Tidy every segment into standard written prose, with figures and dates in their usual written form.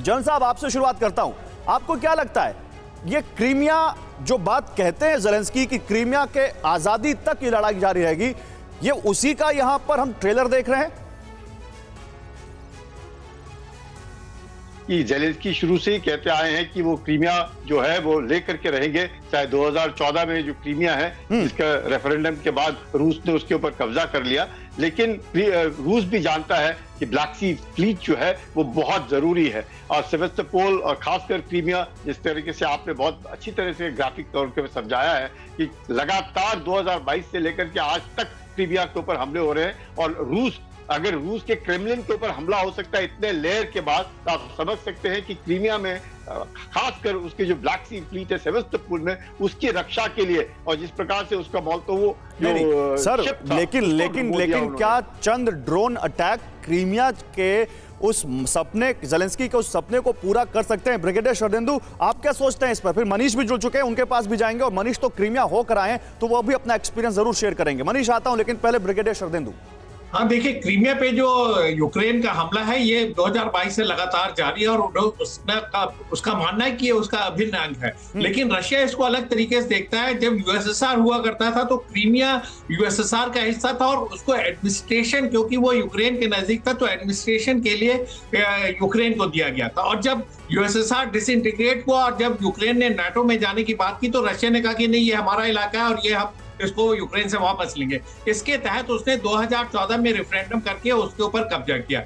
जन साहब आपसे शुरुआत करता हूं, आपको क्या लगता है ये क्रीमिया जो बात कहते हैं ज़ेलेंस्की की क्रीमिया के आजादी तक ये लड़ाई जारी रहेगी, ये उसी का यहां पर हम ट्रेलर देख रहे हैं? कि ज़ेलेंस्की शुरू से ही कहते आए हैं कि वो क्रीमिया जो है वो लेकर के रहेंगे, चाहे 2014 में जो क्रीमिया है इसका रेफरेंडम के बाद रूस ने उसके ऊपर कब्जा कर लिया, लेकिन रूस भी जानता है कि ब्लैक सी फ्लीट जो है वो बहुत जरूरी है। और सेवेस्तोपोल और खासकर क्रीमिया, जिस तरीके से आपने बहुत अच्छी तरह से ग्राफिक तौर पर समझाया है कि लगातार 2022 से लेकर के आज तक क्रीमिया के ऊपर हमले हो रहे हैं, और अगर रूस के क्रेमलिन के ऊपर हमला हो सकता है इतने लेयर के बाद, तो आप समझ सकते हैं कि क्रीमिया में खासकर उसके जो ब्लैक सी फ्लीट है सेवेस्तोपोल में, उसकी रक्षा के लिए, और जिस प्रकार से उसका मोल्तोवो जो सर, लेकिन क्या चंद ड्रोन अटैक क्रीमिया के उस सपने, ज़ेलेंस्की के उस सपने को पूरा कर सकते हैं? ब्रिगेडियर शरदेंदु, आप क्या सोचते हैं इस पर? फिर मनीष भी जुड़ चुके हैं, उनके पास भी जाएंगे, और मनीष तो क्रीमिया होकर आए हैं तो वो भी अपना एक्सपीरियंस जरूर शेयर करेंगे। मनीष आता हूं, लेकिन पहले ब्रिगेडियर शरदेंदु। हाँ, देखिए, क्रीमिया पे जो यूक्रेन का हमला है ये 2022 से लगातार जारी है, और उसका मानना है कि ये उसका अभिन्न अंग है। लेकिन रशिया इसको अलग तरीके से देखता है। जब यूएसएसआर हुआ करता था तो क्रीमिया यूएसएसआर का हिस्सा था, और उसको एडमिनिस्ट्रेशन, क्योंकि वो यूक्रेन के नजदीक था, तो एडमिनिस्ट्रेशन के लिए यूक्रेन को दिया गया था। और जब यूएसएसआर डिसइंटीग्रेट हुआ और जब यूक्रेन ने नाटो में जाने की बात की, तो रशिया ने कहा कि नहीं, ये हमारा इलाका है और ये हम इसको यूक्रेन से वापस लेंगे। इसके तहत उसने 2014 में रेफरेंडम करके उसके ऊपर कब्जा किया।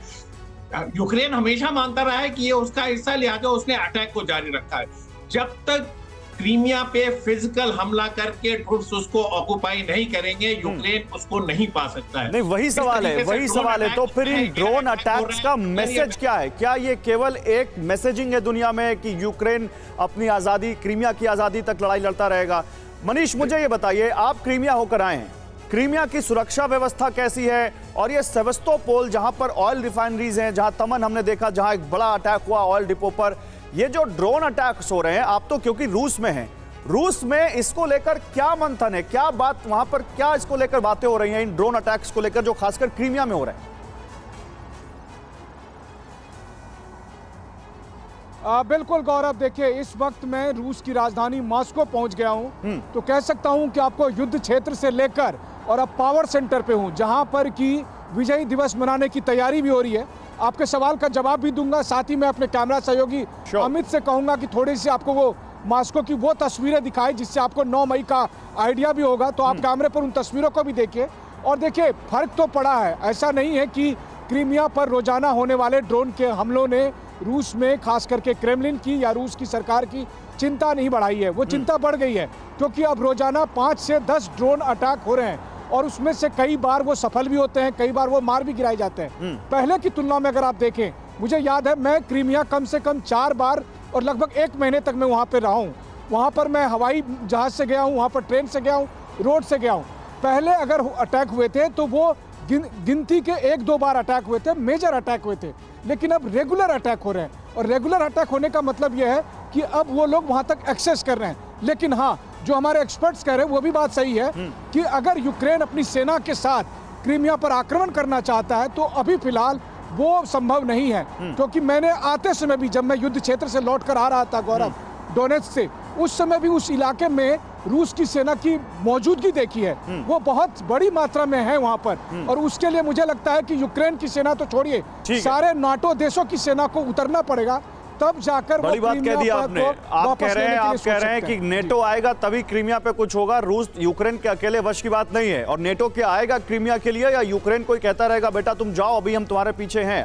यूक्रेन हमेशा मानता रहा है कि ये उसका हिस्सा, लिहाजा उसने अटैक को जारी रखा है। जब तक क्रीमिया पे फिजिकल हमला करके ट्रूप्स उसको ऑक्युपाई नहीं करेंगे, यूक्रेन उसको नहीं पा सकता है। नहीं, वही सवाल है। तो फिर इन ड्रोन अटैक्स का मैसेज क्या है? क्या ये केवल एक मैसेजिंग है दुनिया में कि यूक्रेन अपनी आजादी, क्रीमिया की आजादी तक लड़ाई लड़ता रहेगा? मनीष, मुझे ये बताइए, आप क्रीमिया होकर आए हैं, क्रीमिया की सुरक्षा व्यवस्था कैसी है? और ये सेवेस्तोपोल जहां पर ऑयल रिफाइनरीज हैं, जहां तमन हमने देखा, जहां एक बड़ा अटैक हुआ ऑयल डिपो पर, ये जो ड्रोन अटैक्स हो रहे हैं, आप तो क्योंकि रूस में हैं, रूस में इसको लेकर क्या मंथन है, क्या बात वहां पर, क्या इसको लेकर बातें हो रही हैं इन ड्रोन अटैक्स को लेकर जो खासकर क्रीमिया में हो रहे हैं? बिल्कुल गौरव, देखिए, इस वक्त मैं रूस की राजधानी मॉस्को पहुंच गया हूं, तो कह सकता हूं कि आपको युद्ध क्षेत्र से लेकर और अब पावर सेंटर पे हूं, जहां पर कि विजय दिवस मनाने की तैयारी भी हो रही है। आपके सवाल का जवाब भी दूंगा, साथ ही मैं अपने कैमरा सहयोगी अमित से कहूंगा कि थोड़ी सी आपको वो मॉस्को की वो तस्वीरें दिखाए जिससे आपको 9 मई का आइडिया भी होगा। तो आप कैमरे पर उन तस्वीरों को भी देखिए, और देखिए, फर्क तो पड़ा है। ऐसा नहीं है कि क्रीमिया पर रोजाना होने वाले ड्रोन के हमलों ने रूस में, खास करके क्रेमलिन की या रूस की सरकार की चिंता नहीं बढ़ाई है। वो चिंता बढ़ गई है, क्योंकि अब रोजाना 5 से 10 ड्रोन अटैक हो रहे हैं, और उसमें से कई बार वो सफल भी होते हैं, कई बार वो मार भी गिराए जाते हैं। पहले की तुलना में अगर आप देखें, मुझे याद है मैं क्रीमिया कम से कम 4 बार और लगभग 1 महीने तक मैं वहाँ पर रहा हूँ। वहाँ पर मैं हवाई जहाज से गया हूँ, वहाँ पर ट्रेन से गया हूँ, रोड से गया हूँ। पहले अगर अटैक हुए थे तो वो गिनती के 1-2 बार अटैक हुए थे, मेजर अटैक हुए थे, लेकिन अब रेगुलर अटैक हो रहे हैं। और रेगुलर अटैक होने का मतलब यह है कि अब वो लोग वहां तक एक्सेस कर रहे हैं। लेकिन हाँ, जो हमारे एक्सपर्ट्स कह रहे हैं वो भी बात सही है कि अगर यूक्रेन अपनी सेना के साथ क्रीमिया पर आक्रमण करना चाहता है तो अभी फिलहाल वो संभव नहीं है। क्योंकि मैंने आते समय भी, जब मैं युद्ध क्षेत्र से लौट कर आ रहा था गौरव, डोनेट्स्क से, उस समय भी उस इलाके में रूस की सेना की मौजूदगी देखी है। वो बहुत बड़ी मात्रा में है वहां पर, और उसके लिए मुझे लगता है कि यूक्रेन की सेना तो छोड़िए, सारे नाटो देशों की सेना को उतरना पड़ेगा, तब जाकर बड़ी बात कह दी आपने। आप कह रहे हैं कि नेटो आएगा तभी क्रीमिया पे कुछ होगा। रूस, यूक्रेन के अकेले वश की बात नहीं है। और नेटो क्या आएगा क्रीमिया के लिए, या यूक्रेन कोई कहता रहेगा बेटा तुम जाओ, अभी हम तुम्हारे पीछे हैं?